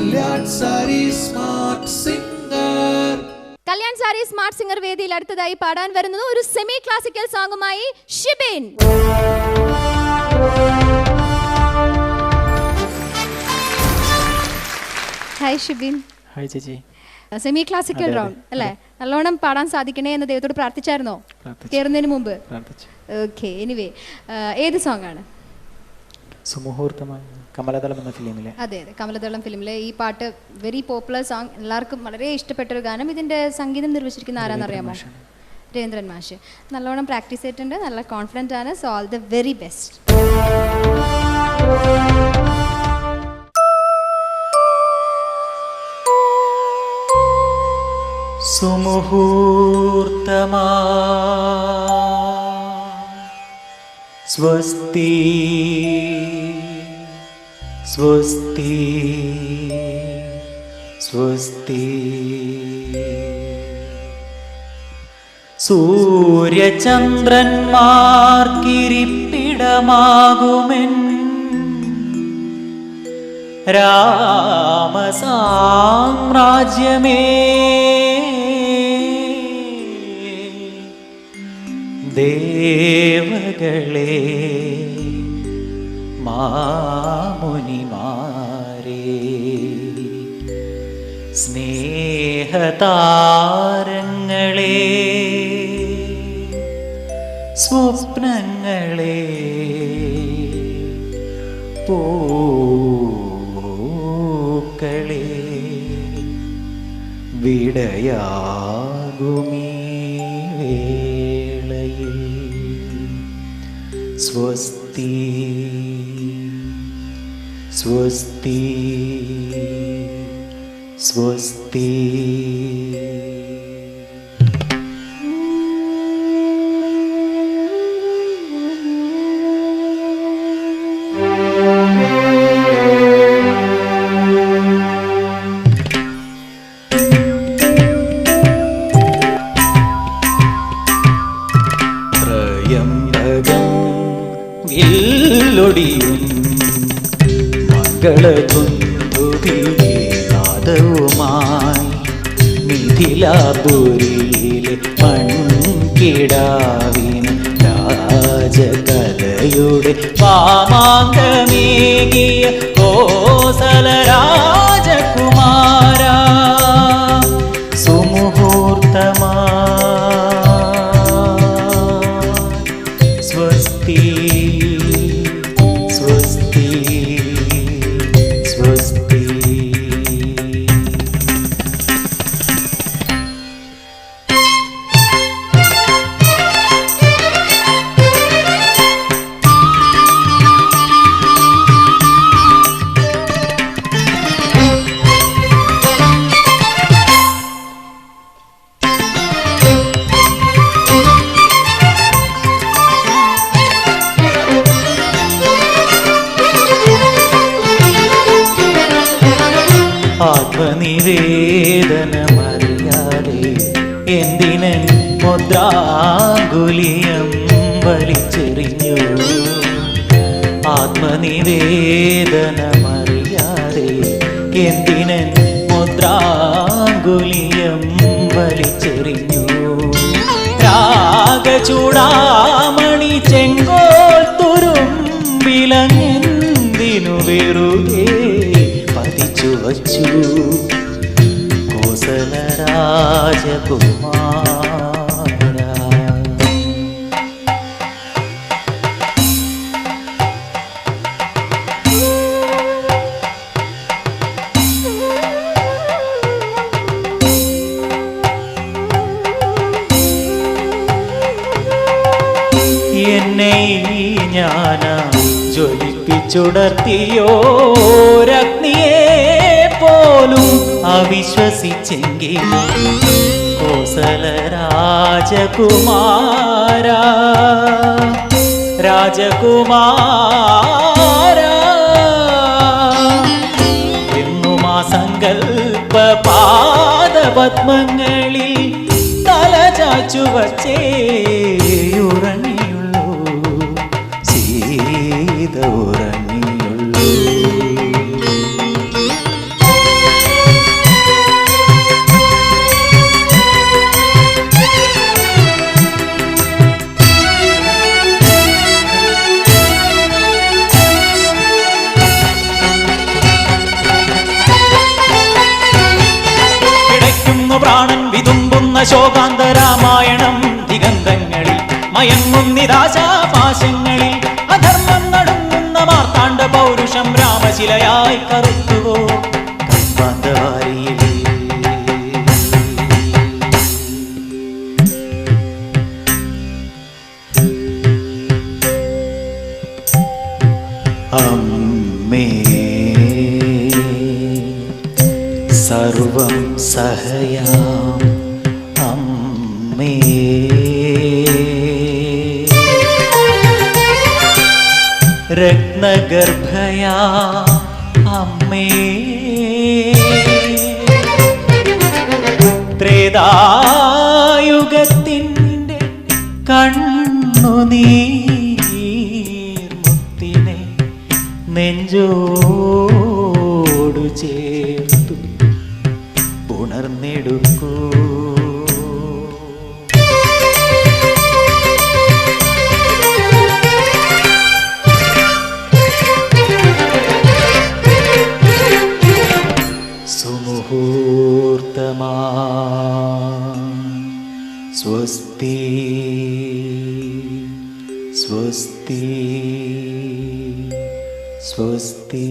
Kalyan sari smart singer. Kalyan sari smart singer വേദിയിൽ അടുത്തതായി പാടാൻ വരുന്നത് ഒരു സെമി ക്ലാസിക്കൽ സോങ്ങുമായി ഷിബിൻ. ഹായ് ഷിബിൻ. ഹായ് ചേച്ചി. സെമി ക്ലാസിക്കൽ റൗണ്ട് അല്ലേ? നല്ലോണം പാടാൻ സാധിക്കണേ എന്ന് ദൈവത്തോട് പ്രാർത്ഥിച്ചായിരുന്നോ കയറുന്നതിന് മുമ്പ്? ഓക്കെ. എനിവേ, ഏത് സോങ് ആണ്? സുമുഹൂർത്തമായി, കമലദളം എന്ന ഫിലിമിലെ. അതെ അതെ, കമലദളം ഫിലിമിലെ ഈ പാട്ട് വെരി പോപ്പുലർ സോങ്, എല്ലാവർക്കും വളരെ ഇഷ്ടപ്പെട്ടൊരു ഗാനം. ഇതിൻ്റെ സംഗീതം നിർവഹിച്ചിരിക്കുന്ന ആരാന്നറിയാമോ? രവീന്ദ്രൻ മാഷ്. നല്ലോണം പ്രാക്ടീസ് ചെയ്തിട്ടുണ്ട്, നല്ല കോൺഫിഡൻ്റ് ആണ്. So all the very best. സുമുഹൂർത്തമാ സ്വസ്തി സ്വസ്തി സ്വസ്തി. സൂര്യചന്ദ്രന്മാർക്കിരിപ്പിടമാകുമെൻ രാമസാമ്രാജ്യമേ, ദേവകളെ മാമുനിമാരേ, സ്നേഹതാരങ്ങളെ, സ്വപ്നങ്ങളെ, പൂക്കളെ, വിടയാകുമീ വേളയിൽ സ്വസ്തി സ്വസ്തി സ്വസ്തി. ൊടിയും മംഗളധുന്ദുവിനാദവുമായി മിഥിലാപുരിയിലെ മൺകിടാവിന് രാജകഥയുടെ പാമാങ്കമേകിയ കോസല രാജകുമാര, സുമുഹൂർത്തമാ സ്വസ്തി സ്വസ്തി സ്വസ്തി. ആത്മനിവേദനമറിയാതെ എന്തിനൻ മുദ്രാങ്കുലിയം വലിച്ചെറിഞ്ഞു? ആത്മനിവേദനമറിയാതെ എന്തിനൻ മുദ്രാങ്കുലിയം വലിച്ചെറിഞ്ഞു? രാഗചൂടാമണി ചെങ്കോൽ തുരുമ്പിലങ്ങെന്തിനു വെറുതെ പതിച്ചു വച്ചു കോസല രാജകുമാര? എന്നെ ഞാന ജ്വലിപ്പിച്ചുടർത്തിയോരഗ്നിയെ പോലും അവിശ്വസിച്ചെങ്കിൽ കോസല രാജകുമാര, രാജകുമാര, എന്നും ആ സങ്കൽപ്പ പാദപത്മങ്ങളിൽ തല ചാച്ചു വച്ചേ ഉറങ്ങിയുള്ളൂ, സീത ഉറങ്ങിയുള്ളൂ. ശോകാന്ത രാമായണം ദിഗന്ധങ്ങളിൽ മയങ്ങുന്നിരാശാപാശങ്ങളിൽ അധർമ്മം നടുങ്ങുന്ന മാർത്താണ്ഡ പൗരുഷം രാമശിലയായി കറുത്തുവോ കൽപ്പാന്തവാരിയിൽ. അമ്മേ സർവം സഹയാം അമ്മേ, രത്നഗർഭയാ അമ്മേ, ത്രേതായുഗത്തിൻ്റെ കണ്ണുനീർമുത്തിനെ നെഞ്ചോടു ചേർത്തു ഉണർന്നെടുക്കൂ. സുമുഹൂർത്തമാ സ്വസ്തി സ്വസ്തി സ്വസ്തി.